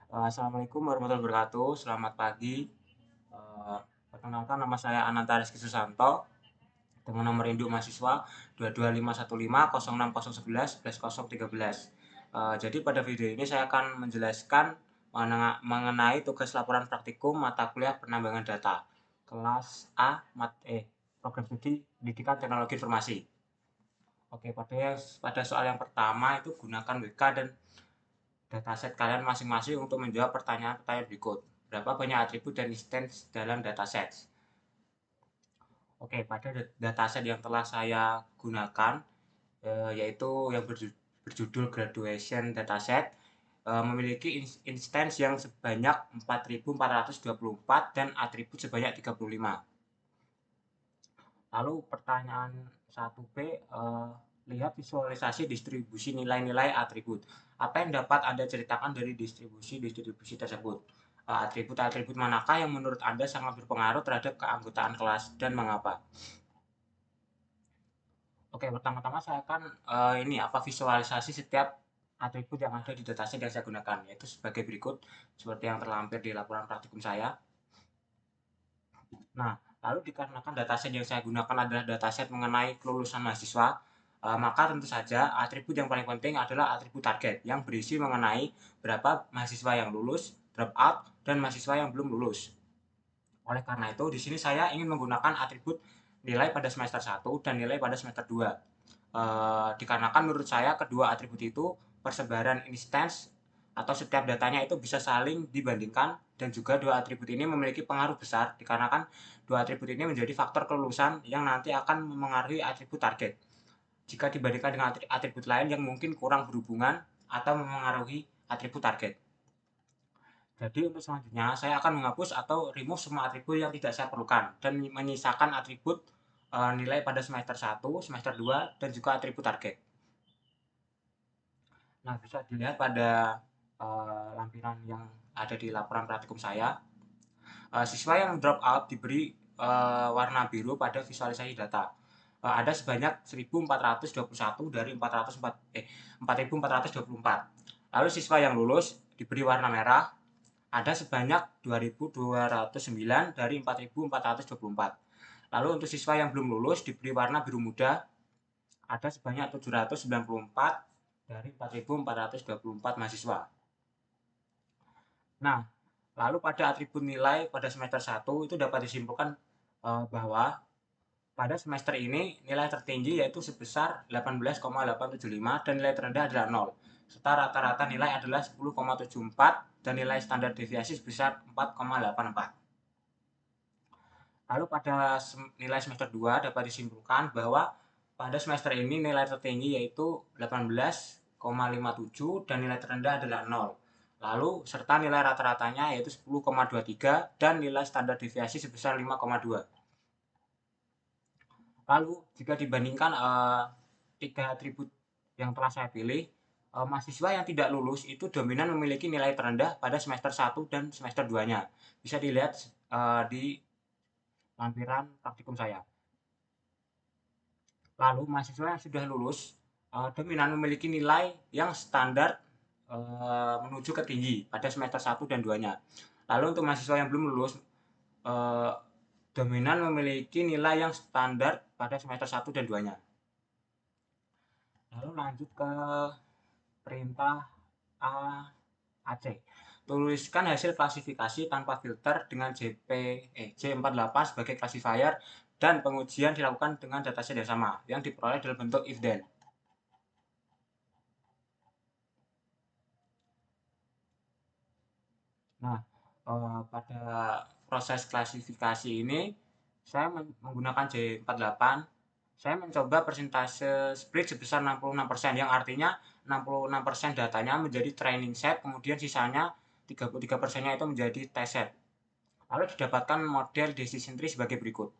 Assalamualaikum warahmatullahi wabarakatuh. Selamat pagi. Perkenalkan nama saya Ananta Rizky Susanto dengan nomor induk mahasiswa 225150601111113. Jadi pada video ini saya akan menjelaskan mengenai tugas laporan praktikum mata kuliah penambangan data kelas A program studi pendidikan teknologi informasi. Oke, pada soal yang pertama itu gunakan WK dan dataset kalian masing-masing untuk menjawab pertanyaan-pertanyaan berikut. Berapa banyak atribut dan instance dalam dataset? Oke, pada dataset yang telah saya gunakan, yaitu yang berjudul graduation dataset, memiliki instance yang sebanyak 4.424 dan atribut sebanyak 35. Lalu pertanyaan 1B, lihat visualisasi distribusi nilai-nilai atribut. Apa yang dapat Anda ceritakan dari distribusi tersebut? Atribut-atribut manakah yang menurut Anda sangat berpengaruh terhadap keanggotaan kelas dan mengapa? Oke, pertama-tama saya akan visualisasi setiap atribut yang ada di dataset yang saya gunakan, yaitu sebagai berikut, seperti yang terlampir di laporan praktikum saya. Nah, lalu dikarenakan dataset yang saya gunakan adalah dataset mengenai kelulusan mahasiswa, maka tentu saja atribut yang paling penting adalah atribut target yang berisi mengenai berapa mahasiswa yang lulus, drop out, dan mahasiswa yang belum lulus. Oleh karena itu, di sini saya ingin menggunakan atribut nilai pada semester 1 dan nilai pada semester 2. Dikarenakan menurut saya kedua atribut itu persebaran instance atau setiap datanya itu bisa saling dibandingkan, dan juga dua atribut ini memiliki pengaruh besar dikarenakan dua atribut ini menjadi faktor kelulusan yang nanti akan memengaruhi atribut target jika dibandingkan dengan atribut lain yang mungkin kurang berhubungan atau memengaruhi atribut target. Jadi untuk selanjutnya saya akan menghapus atau remove semua atribut yang tidak saya perlukan dan menyisakan atribut nilai pada semester 1, semester 2, dan juga atribut target. Nah, bisa dilihat pada lampiran yang ada di laporan praktikum saya. Siswa yang drop out diberi warna biru pada visualisasi data. Ada sebanyak 1.421 dari 4.424. Lalu siswa yang lulus diberi warna merah, ada sebanyak 2.209 dari 4.424. Lalu untuk siswa yang belum lulus diberi warna biru muda, ada sebanyak 794 dari 4.424 mahasiswa. Nah, lalu pada atribut nilai pada semester 1 itu dapat disimpulkan bahwa pada semester ini nilai tertinggi yaitu sebesar 18,875 dan nilai terendah adalah 0. Serta rata-rata nilai adalah 10,74 dan nilai standar deviasi sebesar 4,84. Lalu pada nilai semester 2 dapat disimpulkan bahwa pada semester ini nilai tertinggi yaitu 18,57 dan nilai terendah adalah 0. Lalu serta nilai rata-ratanya yaitu 10,23 dan nilai standar deviasi sebesar 5,2. Lalu jika dibandingkan tiga atribut yang telah saya pilih, mahasiswa yang tidak lulus itu dominan memiliki nilai terendah pada semester 1 dan semester 2-nya. Bisa dilihat di lampiran praktikum saya. Lalu mahasiswa yang sudah lulus dominan memiliki nilai yang standar menuju ke tinggi pada semester 1 dan 2-nya. Lalu untuk mahasiswa yang belum lulus dominan memiliki nilai yang standar pada semester 1 dan 2-nya. Lalu lanjut ke perintah AC. Tuliskan hasil klasifikasi tanpa filter dengan J48 sebagai classifier dan pengujian dilakukan dengan dataset yang sama yang diperoleh dalam bentuk if then. Nah, pada proses klasifikasi ini saya menggunakan J48. Saya mencoba persentase split sebesar 66%, yang artinya 66% datanya menjadi training set, kemudian sisanya 33%-nya itu menjadi test set. Lalu didapatkan model decision tree sebagai berikut.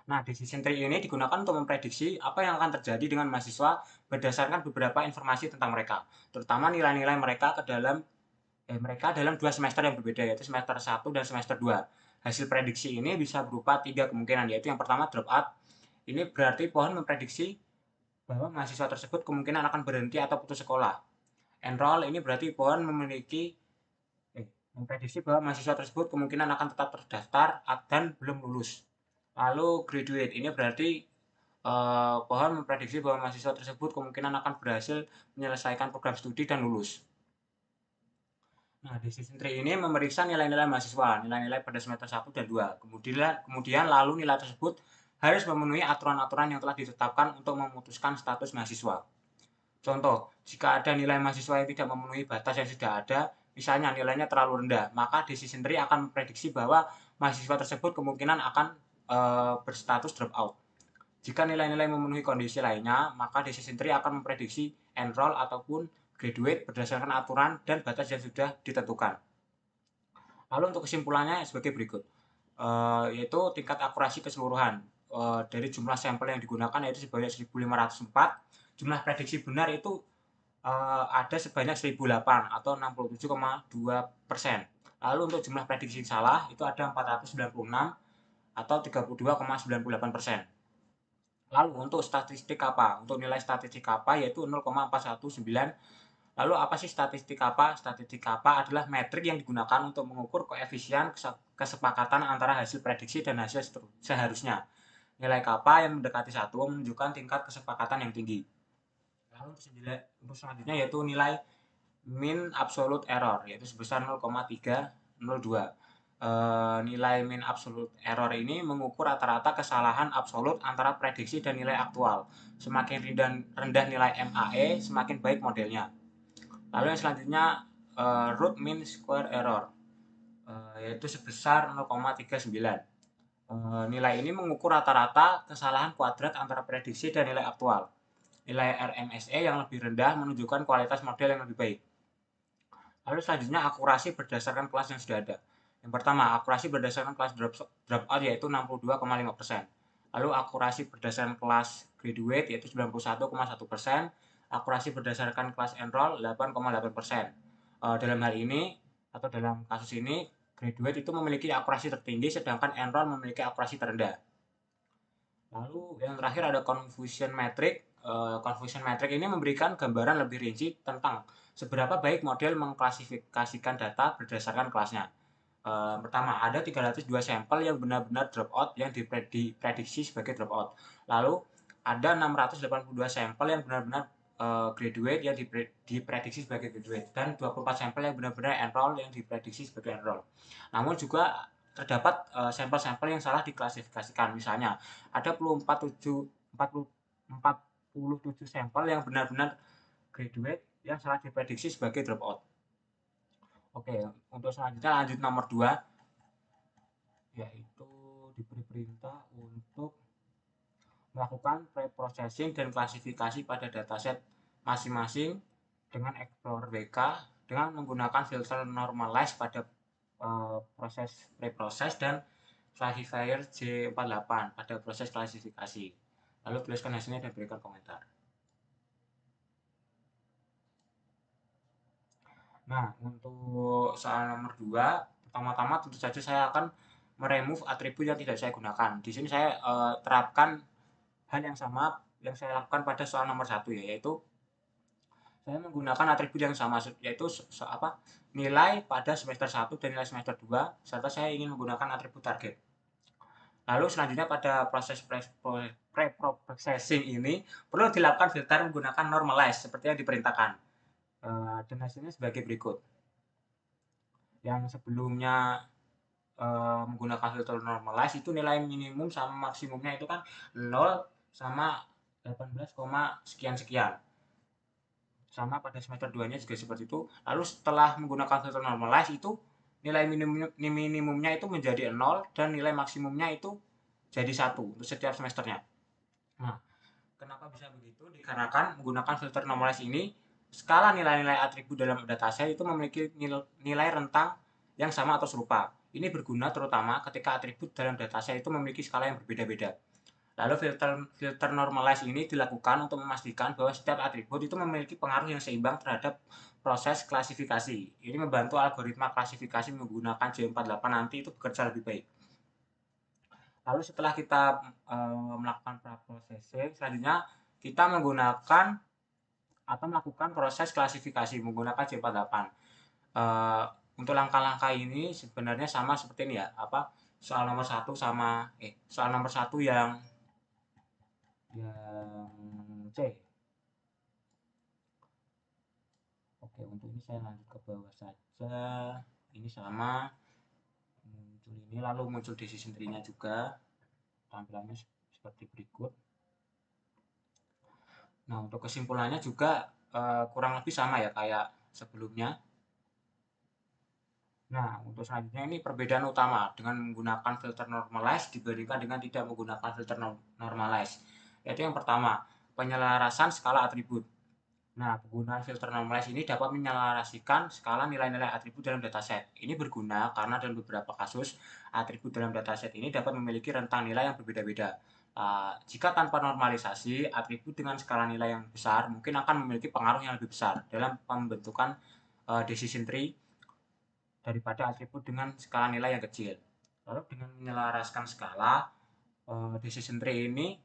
Nah, decision tree ini digunakan untuk memprediksi apa yang akan terjadi dengan mahasiswa berdasarkan beberapa informasi tentang mereka, terutama nilai-nilai mereka dalam 2 semester yang berbeda, yaitu semester 1 dan semester 2. Hasil prediksi ini bisa berupa 3 kemungkinan, yaitu yang pertama drop out. Ini berarti pohon memprediksi bahwa mahasiswa tersebut kemungkinan akan berhenti atau putus sekolah. Enroll ini berarti pohon memprediksi bahwa mahasiswa tersebut kemungkinan akan tetap terdaftar dan belum lulus. Lalu graduate ini berarti pohon memprediksi bahwa mahasiswa tersebut kemungkinan akan berhasil menyelesaikan program studi dan lulus. Nah, decision tree ini memeriksa nilai-nilai mahasiswa, nilai-nilai pada semester 1 dan 2. Kemudian lalu nilai tersebut harus memenuhi aturan-aturan yang telah ditetapkan untuk memutuskan status mahasiswa. Contoh, jika ada nilai mahasiswa yang tidak memenuhi batas yang sudah ada, misalnya nilainya terlalu rendah, maka decision tree akan memprediksi bahwa mahasiswa tersebut kemungkinan akan berstatus drop out. Jika nilai-nilai memenuhi kondisi lainnya, maka decision tree akan memprediksi enroll ataupun graduate berdasarkan aturan dan batas yang sudah ditentukan. Lalu untuk kesimpulannya sebagai berikut, yaitu tingkat akurasi keseluruhan dari jumlah sampel yang digunakan yaitu sebanyak 1.504, jumlah prediksi benar itu ada sebanyak 1.008 atau 67,2%. Lalu untuk jumlah prediksi salah itu ada 496 atau 32,98%. Lalu untuk statistik apa? Untuk nilai statistik apa yaitu 0,419. Lalu apa sih statistik apa? Statistik apa adalah metrik yang digunakan untuk mengukur koefisien kesepakatan antara hasil prediksi dan hasil seharusnya. Nilai kappa yang mendekati 1 menunjukkan tingkat kesepakatan yang tinggi. Lalu untuk selanjutnya yaitu nilai mean absolute error yaitu sebesar 0,302. Nilai mean absolute error ini mengukur rata-rata kesalahan absolut antara prediksi dan nilai aktual. Semakin rendah nilai MAE, semakin baik modelnya. Lalu yang selanjutnya root mean square error yaitu sebesar 0,39. Nilai ini mengukur rata-rata kesalahan kuadrat antara prediksi dan nilai aktual. Nilai RMSE yang lebih rendah menunjukkan kualitas model yang lebih baik. Lalu selanjutnya akurasi berdasarkan kelas yang sudah ada. Yang pertama, akurasi berdasarkan kelas dropout yaitu 62,5%. Lalu akurasi berdasarkan kelas graduate yaitu 91,1%. Akurasi berdasarkan kelas enroll 8,8%. Dalam hal ini atau dalam kasus ini graduate itu memiliki akurasi tertinggi sedangkan enroll memiliki akurasi terendah. Lalu yang terakhir ada confusion metric. Confusion metric ini memberikan gambaran lebih rinci tentang seberapa baik model mengklasifikasikan data berdasarkan kelasnya. Pertama, ada 302 sampel yang benar-benar dropout yang diprediksi sebagai dropout. Lalu ada 682 sampel yang benar-benar graduate yang diprediksi sebagai graduate dan 24 sampel yang benar-benar enroll yang diprediksi sebagai enroll. Namun juga terdapat sampel-sampel yang salah diklasifikasikan. Misalnya, ada 47 sampel yang benar-benar graduate yang salah diprediksi sebagai dropout. Oke, untuk selanjutnya lanjut nomor 2 yaitu diberi perintah untuk melakukan pre-processing dan klasifikasi pada dataset masing-masing dengan Explorer WK dengan menggunakan filter normalize pada proses pre-process dan classifier J48 pada proses klasifikasi. Lalu tuliskan hasilnya dan berikan komentar. Nah, untuk soal nomor 2, pertama-tama tentu saja saya akan meremove atribut yang tidak saya gunakan. Di sini saya terapkan hal yang sama yang saya lakukan pada soal nomor 1 yaitu saya menggunakan atribut yang sama yaitu nilai pada semester 1 dan nilai semester 2 serta saya ingin menggunakan atribut target. Lalu selanjutnya pada proses pre-processing ini perlu dilakukan filter menggunakan normalize seperti yang diperintahkan. Dan hasilnya sebagai berikut. Yang sebelumnya menggunakan filter normalize itu nilai minimum sama maksimumnya itu kan 0 sama 18, sekian-sekian. Sama pada semester 2-nya juga seperti itu. Lalu setelah menggunakan filter normalize itu nilai minimumnya itu menjadi 0 dan nilai maksimumnya itu jadi 1 untuk setiap semesternya. Nah, kenapa bisa begitu? Dikarenakan menggunakan filter normalize ini skala nilai-nilai atribut dalam dataset itu memiliki nilai rentang yang sama atau serupa. Ini berguna terutama ketika atribut dalam dataset itu memiliki skala yang berbeda-beda. Lalu filter normalize ini dilakukan untuk memastikan bahwa setiap atribut itu memiliki pengaruh yang seimbang terhadap proses klasifikasi. Ini membantu algoritma klasifikasi menggunakan J48 nanti itu bekerja lebih baik. Lalu setelah kita melakukan pre-processing, selanjutnya kita menggunakan atau melakukan proses klasifikasi menggunakan C48. Eh, untuk langkah-langkah ini sebenarnya sama seperti ini ya, soal nomor satu sama soal nomor satu yang C. Oke, untuk ini saya lanjut ke bawah saja. Ini sama muncul ini, lalu muncul decision tree-nya juga. Tampilannya seperti berikut. Nah, untuk kesimpulannya juga kurang lebih sama ya kayak sebelumnya. Nah, untuk selanjutnya ini perbedaan utama dengan menggunakan filter normalize dibandingkan dengan tidak menggunakan filter normalize. Yaitu yang pertama, penyelarasan skala atribut. Nah, penggunaan filter normalize ini dapat menyelaraskan skala nilai-nilai atribut dalam dataset. Ini berguna karena dalam beberapa kasus, atribut dalam dataset ini dapat memiliki rentang nilai yang berbeda-beda. Jika tanpa normalisasi, atribut dengan skala nilai yang besar mungkin akan memiliki pengaruh yang lebih besar dalam pembentukan decision tree daripada atribut dengan skala nilai yang kecil. Lalu dengan menyelaraskan skala, decision tree ini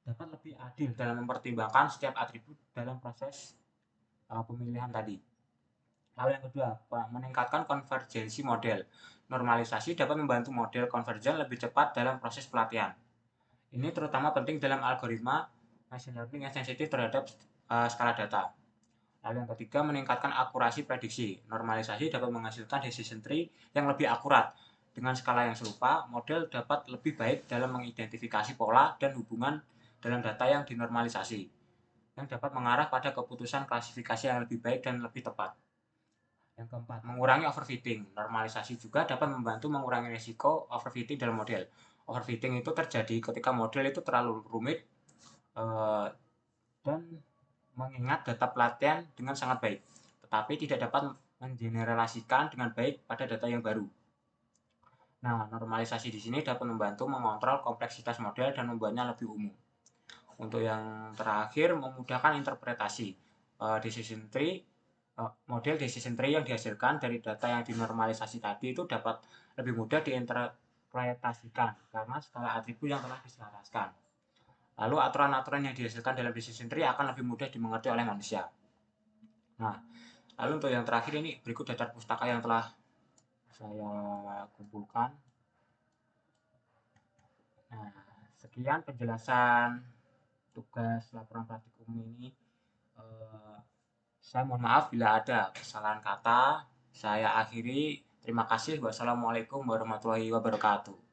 dapat lebih adil dalam mempertimbangkan setiap atribut dalam proses pemilihan tadi. Lalu yang kedua, meningkatkan konvergensi model. Normalisasi dapat membantu model konvergen lebih cepat dalam proses pelatihan. Ini terutama penting dalam algoritma machine learning yang sensitif terhadap skala data. Lalu yang ketiga, meningkatkan akurasi prediksi. Normalisasi dapat menghasilkan decision tree yang lebih akurat. Dengan skala yang serupa, model dapat lebih baik dalam mengidentifikasi pola dan hubungan dalam data yang dinormalisasi, yang dapat mengarah pada keputusan klasifikasi yang lebih baik dan lebih tepat. Yang keempat, mengurangi overfitting. Normalisasi juga dapat membantu mengurangi risiko overfitting dalam model. Overfitting itu terjadi ketika model itu terlalu rumit dan mengingat data pelatihan dengan sangat baik, tetapi tidak dapat mengeneralisasikan dengan baik pada data yang baru. Nah, normalisasi di sini dapat membantu mengontrol kompleksitas model dan membuatnya lebih umum. Untuk yang terakhir, memudahkan interpretasi. Decision tree, model decision tree yang dihasilkan dari data yang dinormalisasi tadi itu dapat lebih mudah diinterpretasikan karena skala atribut yang telah diselaraskan. Lalu aturan-aturan yang dihasilkan dalam decision tree akan lebih mudah dimengerti oleh manusia. Nah, lalu untuk yang terakhir ini berikut daftar pustaka yang telah saya kumpulkan. Nah, sekian penjelasan tugas laporan praktikum ini. Saya mohon maaf bila ada kesalahan kata. Saya akhiri. Terima kasih. Wassalamualaikum warahmatullahi wabarakatuh.